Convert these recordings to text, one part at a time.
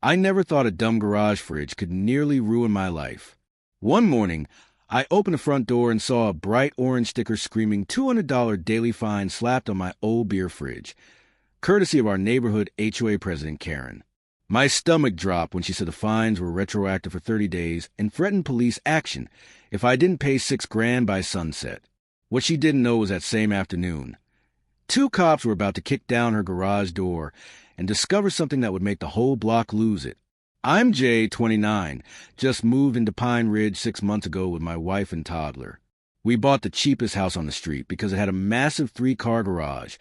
I never thought a dumb garage fridge could nearly ruin my life. One morning, I opened the front door and saw a bright orange sticker screaming $200 daily fine slapped on my old beer fridge, courtesy of our neighborhood HOA president, Karen. My stomach dropped when she said the fines were retroactive for 30 days and threatened police action if I didn't pay $6,000 by sunset. What she didn't know was that same afternoon, 2 cops were about to kick down her garage door and discover something that would make the whole block lose it. I'm Jay, 29, just moved into Pine Ridge 6 months ago with my wife and toddler. We bought the cheapest house on the street because it had a massive 3-car garage,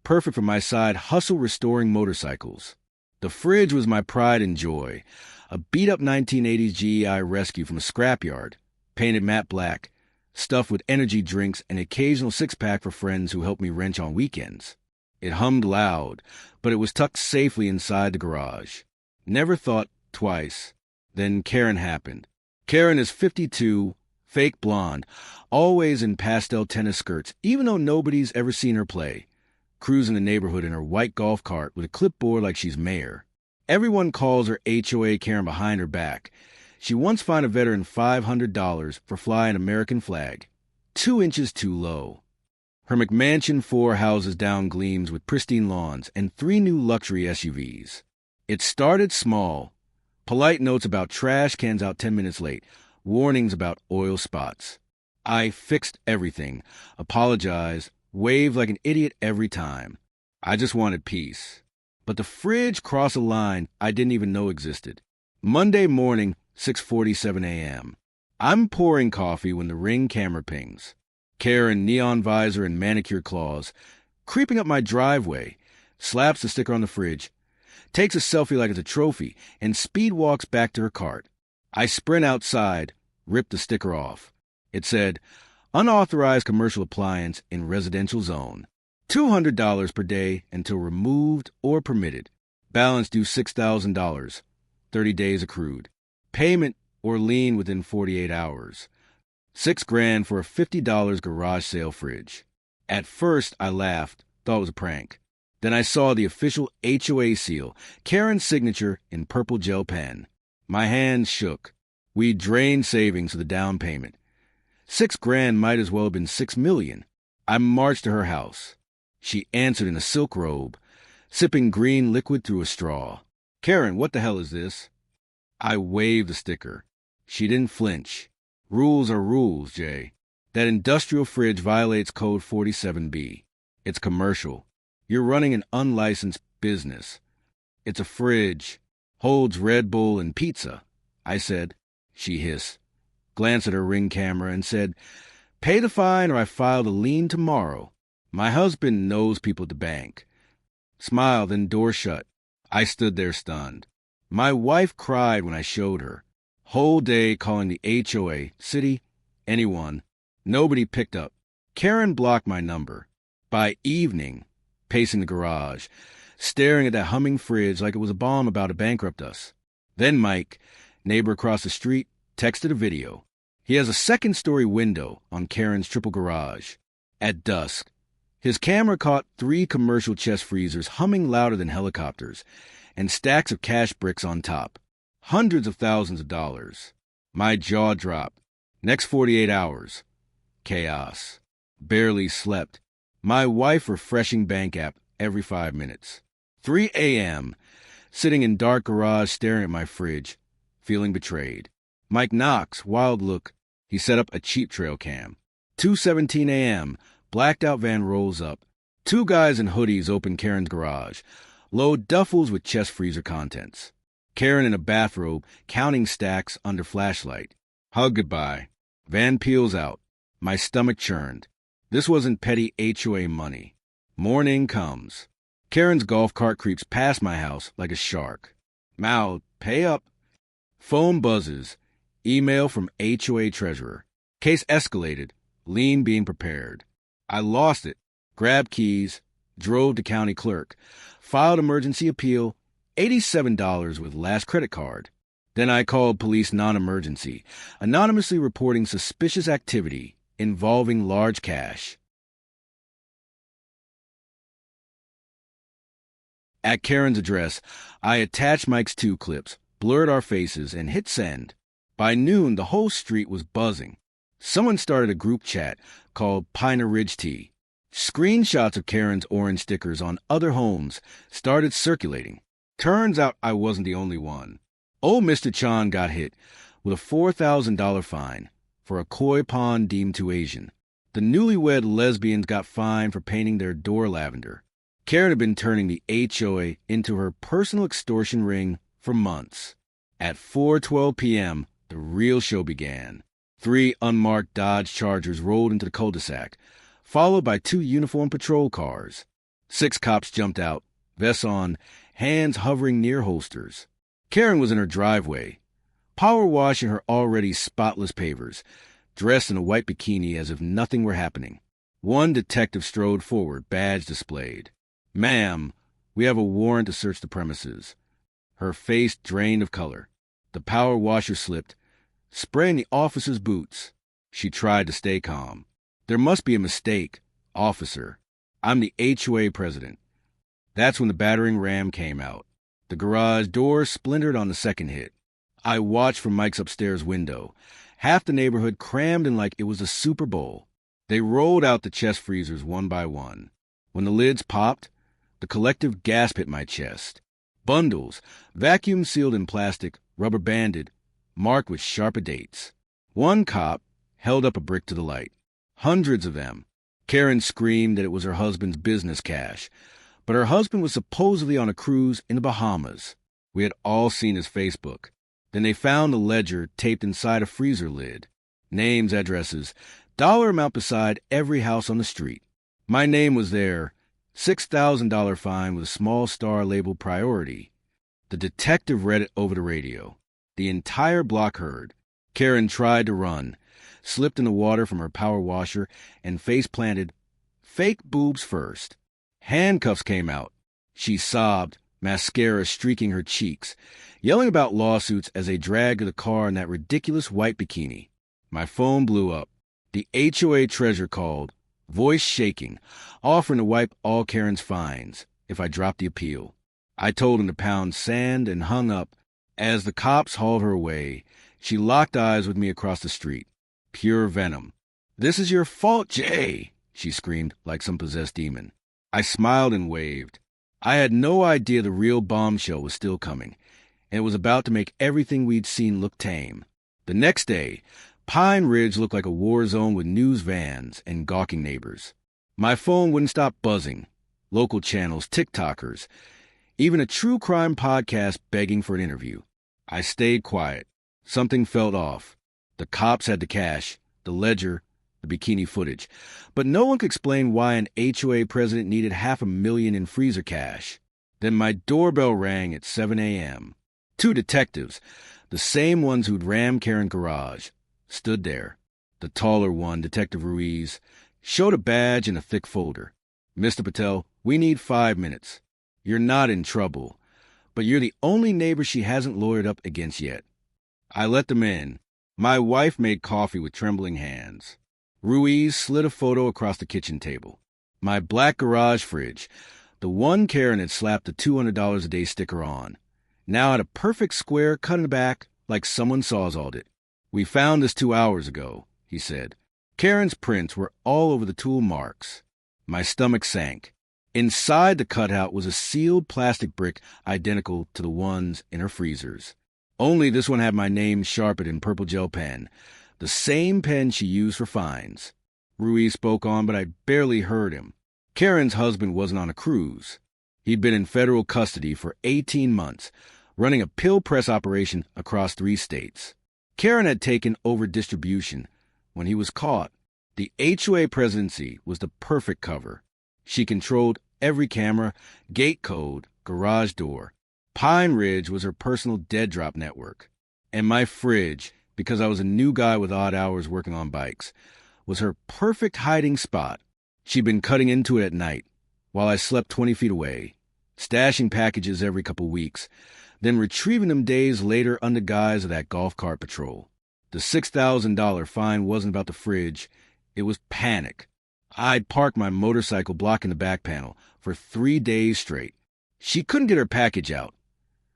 perfect for my side hustle restoring motorcycles. The fridge was my pride and joy, a beat-up 1980s GEI rescue from a scrapyard, painted matte black, stuffed with energy drinks and occasional six-pack for friends who helped me wrench on weekends. It hummed loud, but it was tucked safely inside the garage. Never thought twice. Then Karen happened. Karen is 52, fake blonde, always in pastel tennis skirts, even though nobody's ever seen her play, cruising the neighborhood in her white golf cart with a clipboard like she's mayor. Everyone calls her HOA Karen behind her back. She once fined a veteran $500 for flying an American flag, 2 inches too low. Her McMansion 4 houses down gleams with pristine lawns and 3 new luxury SUVs. It started small. Polite notes about trash cans out 10 minutes late, warnings about oil spots. I fixed everything, apologized, waved like an idiot every time. I just wanted peace. But the fridge crossed a line I didn't even know existed. Monday morning, 6:47 a.m. I'm pouring coffee when the Ring camera pings. Karen, neon visor and manicure claws, creeping up my driveway, slaps the sticker on the fridge, takes a selfie like it's a trophy, and speed walks back to her cart. I sprint outside, rip the sticker off. It said, unauthorized commercial appliance in residential zone. $200 per day until removed or permitted. Balance due $6,000. 30 days accrued. Payment or lien within 48 hours. $6,000 for a $50 garage sale fridge. At first, I laughed, thought it was a prank. Then I saw the official HOA seal, Karen's signature in purple gel pen. My hands shook. We drained savings for the down payment. $6,000 might as well have been $6 million. I marched to her house. She answered in a silk robe, sipping green liquid through a straw. Karen, what the hell is this? I waved the sticker. She didn't flinch. Rules are rules, Jay. That industrial fridge violates Code 47B. It's commercial. You're running an unlicensed business. It's a fridge. Holds Red Bull and pizza. I said. She hissed, glanced at her Ring camera, and said, pay the fine or I file a lien tomorrow. My husband knows people at the bank. Smiled, then door shut. I stood there stunned. My wife cried when I showed her. Whole day calling the HOA, city, anyone. Nobody picked up. Karen blocked my number. By evening, pacing the garage, staring at that humming fridge like it was a bomb about to bankrupt us. Then Mike, neighbor across the street, texted a video. He has a 2nd-story window on Karen's triple garage. At dusk, his camera caught 3 commercial chest freezers humming louder than helicopters, and stacks of cash bricks on top. Hundreds of thousands of dollars. My jaw dropped. Next 48 hours. Chaos. Barely slept. My wife refreshing bank app every 5 minutes. 3 a.m. Sitting in dark garage staring at my fridge, feeling betrayed. Mike knocks, wild look. He set up a cheap trail cam. 2:17 a.m. Blacked out van rolls up. 2 guys in hoodies open Karen's garage. Load duffels with chest freezer contents. Karen in a bathrobe, counting stacks under flashlight. Hug goodbye. Van peels out. My stomach churned. This wasn't petty HOA money. Morning comes. Karen's golf cart creeps past my house like a shark. Mouthed, pay up. Phone buzzes. Email from HOA treasurer. Case escalated. Lien being prepared. I lost it. Grabbed keys. Drove to county clerk. Filed emergency appeal. $87 with last credit card. Then I called police non-emergency, anonymously reporting suspicious activity involving large cash. At Karen's address, I attached Mike's 2 clips, blurred our faces, and hit send. By noon, the whole street was buzzing. Someone started a group chat called Piner Ridge Tea. Screenshots of Karen's orange stickers on other homes started circulating. Turns out I wasn't the only one. Old Mr. Chan got hit with a $4,000 fine for a koi pond deemed too Asian. The newlywed lesbians got fined for painting their door lavender. Karen had been turning the HOA into her personal extortion ring for months. At 4:12 p.m., the real show began. 3 unmarked Dodge Chargers rolled into the cul-de-sac, followed by 2 uniformed patrol cars. 6 cops jumped out, vests on, hands hovering near holsters. Karen was in her driveway, power washing her already spotless pavers, dressed in a white bikini as if nothing were happening. One detective strode forward, badge displayed. "Ma'am, we have a warrant to search the premises." Her face drained of color. The power washer slipped, spraying the officer's boots. She tried to stay calm. "There must be a mistake, officer. I'm the HOA president." That's when the battering ram came out. The garage door splintered on the second hit. I watched from Mike's upstairs window. Half the neighborhood crammed in like it was a Super Bowl. They rolled out the chest freezers one by one. When the lids popped, the collective gasp hit my chest. Bundles, vacuum sealed in plastic, rubber banded, marked with sharper dates. One cop held up a brick to the light. Hundreds of them. Karen screamed that it was her husband's business cash, but her husband was supposedly on a cruise in the Bahamas. We had all seen his Facebook. Then they found a ledger taped inside a freezer lid. Names, addresses, dollar amount beside every house on the street. My name was there. $6,000 fine with a small star labeled priority. The detective read it over the radio. The entire block heard. Karen tried to run, slipped in the water from her power washer, and face planted. Fake boobs first. Handcuffs came out. She sobbed, mascara streaking her cheeks, yelling about lawsuits as they dragged her to the car in that ridiculous white bikini. My phone blew up. The HOA treasurer called, voice shaking, offering to wipe all Karen's fines if I dropped the appeal. I told him to pound sand and hung up. As the cops hauled her away, she locked eyes with me across the street. Pure venom. "This is your fault, Jay," she screamed like some possessed demon. I smiled and waved. I had no idea the real bombshell was still coming, and it was about to make everything we'd seen look tame. The next day, Pine Ridge looked like a war zone with news vans and gawking neighbors. My phone wouldn't stop buzzing. Local channels, TikTokers, even a true crime podcast begging for an interview. I stayed quiet. Something felt off. The cops had the cash, the ledger, the bikini footage. But no one could explain why an HOA president needed $500,000 in freezer cash. Then my doorbell rang at 7 a.m. 2 detectives, the same ones who'd rammed Karen's garage, stood there. The taller one, Detective Ruiz, showed a badge and a thick folder. "Mr. Patel, we need 5 minutes. You're not in trouble, but you're the only neighbor she hasn't lawyered up against yet." I let them in. My wife made coffee with trembling hands. Ruiz slid a photo across the kitchen table. My black garage fridge, the one Karen had slapped the $200 a day sticker on, now had a perfect square cut in the back like someone sawzalled it. "We found this 2 hours ago," he said. Karen's prints were all over the tool marks. My stomach sank. Inside the cutout was a sealed plastic brick identical to the ones in her freezers. Only this one had my name sharpened in purple gel pen, the same pen she used for fines. Ruiz spoke on, but I barely heard him. Karen's husband wasn't on a cruise. He'd been in federal custody for 18 months, running a pill press operation across 3 states. Karen had taken over distribution when he was caught. The HOA presidency was the perfect cover. She controlled every camera, gate code, garage door. Pine Ridge was her personal dead drop network. And my fridge, because I was a new guy with odd hours working on bikes, was her perfect hiding spot. She'd been cutting into it at night, while I slept 20 feet away, stashing packages every couple weeks, then retrieving them days later under guise of that golf cart patrol. The $6,000 fine wasn't about the fridge. It was panic. I'd parked my motorcycle blocking the back panel for 3 days straight. She couldn't get her package out,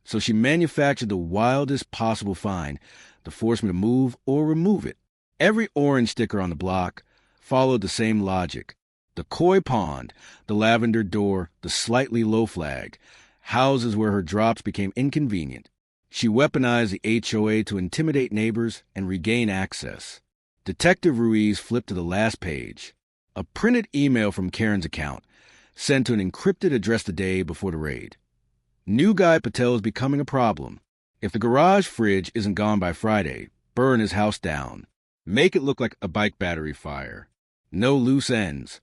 so she manufactured the wildest possible find to force me to move or remove it. Every orange sticker on the block followed the same logic. The koi pond, the lavender door, the slightly low flag, houses where her drops became inconvenient. She weaponized the HOA to intimidate neighbors and regain access. Detective Ruiz flipped to the last page. A printed email from Karen's account, sent to an encrypted address the day before the raid. New guy Patel is becoming a problem. If the garage fridge isn't gone by Friday, burn his house down. Make it look like a bike battery fire. No loose ends.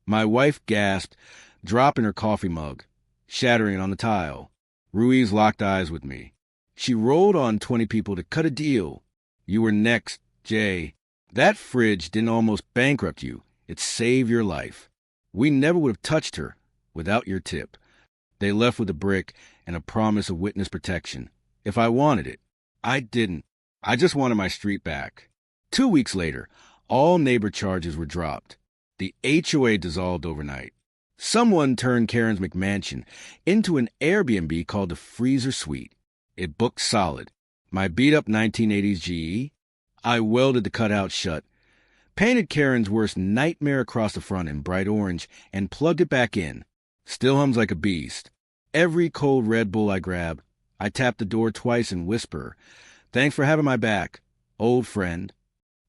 My wife gasped, dropping her coffee mug, shattering it on the tile. Ruiz locked eyes with me. She rolled on 20 people to cut a deal. You were next, Jay. That fridge didn't almost bankrupt you. It saved your life. We never would have touched her without your tip. They left with a brick and a promise of witness protection. If I wanted it. I didn't. I just wanted my street back. 2 weeks later, all neighbor charges were dropped. The HOA dissolved overnight. Someone turned Karen's McMansion into an Airbnb called the Freezer Suite. It booked solid. My beat-up 1980s GE. I welded the cutout shut, painted Karen's worst nightmare across the front in bright orange, and plugged it back in. Still hums like a beast. Every cold Red Bull I grab, I tap the door twice and whisper, "Thanks for having my back, old friend."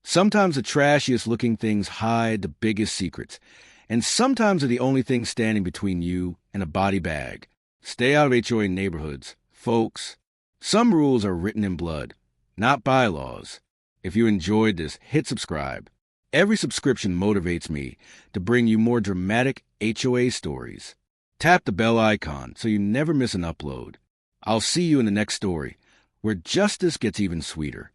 Sometimes the trashiest looking things hide the biggest secrets, and sometimes they're the only thing standing between you and a body bag. Stay out of HOA neighborhoods, folks. Some rules are written in blood, not bylaws. If you enjoyed this, hit subscribe. Every subscription motivates me to bring you more dramatic HOA stories. Tap the bell icon so you never miss an upload. I'll see you in the next story, where justice gets even sweeter.